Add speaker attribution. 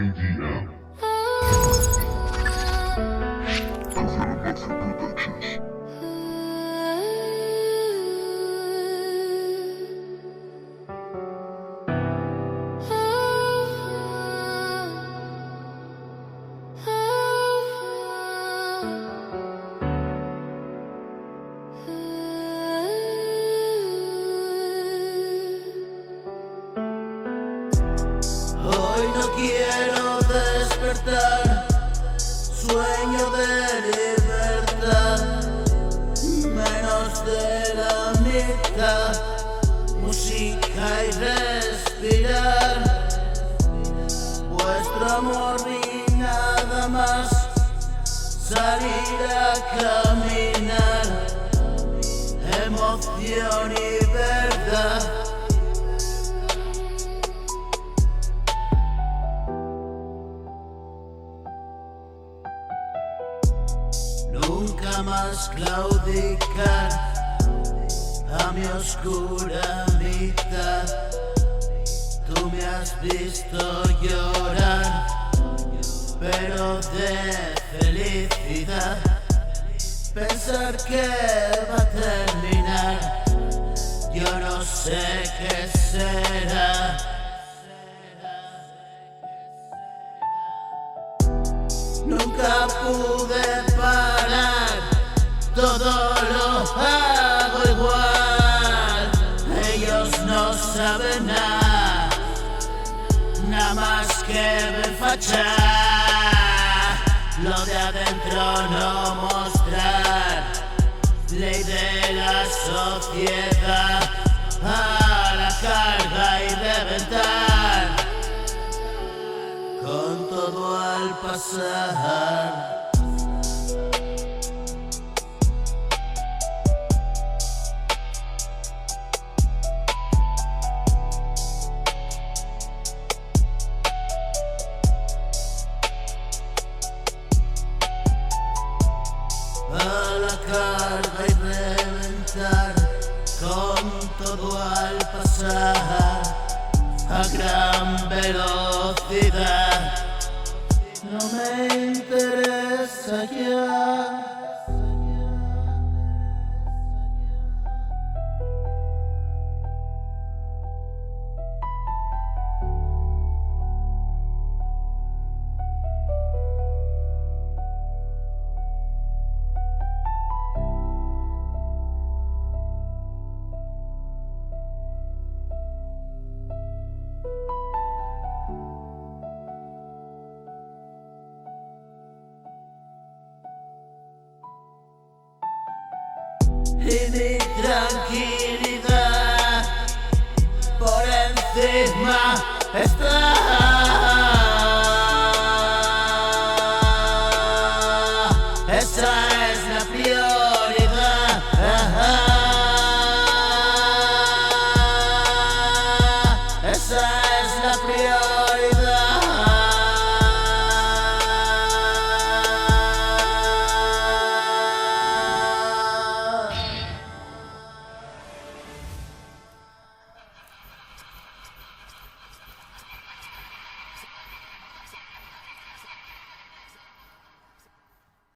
Speaker 1: KDM. Productions.
Speaker 2: Hoy no quiero despertar, sueño de libertad, menos de la mitad, música y respirar, vuestro amor ni nada más, salir a caminar, emoción y verdad. Nunca más claudicar a mi oscura mitad. Tú me has visto llorar, pero de felicidad. Pensar que va a terminar, yo no sé qué será. Nunca pude parar, todo lo hago igual. Ellos no saben nada más que ver facha. Lo de adentro no mostrar, ley de la sociedad. A la carga y reventar, con todo al pasar. A la carga y reventar, con todo al pasar, a gran velocidad. No me interesa ya. Y mi tranquilidad por encima está.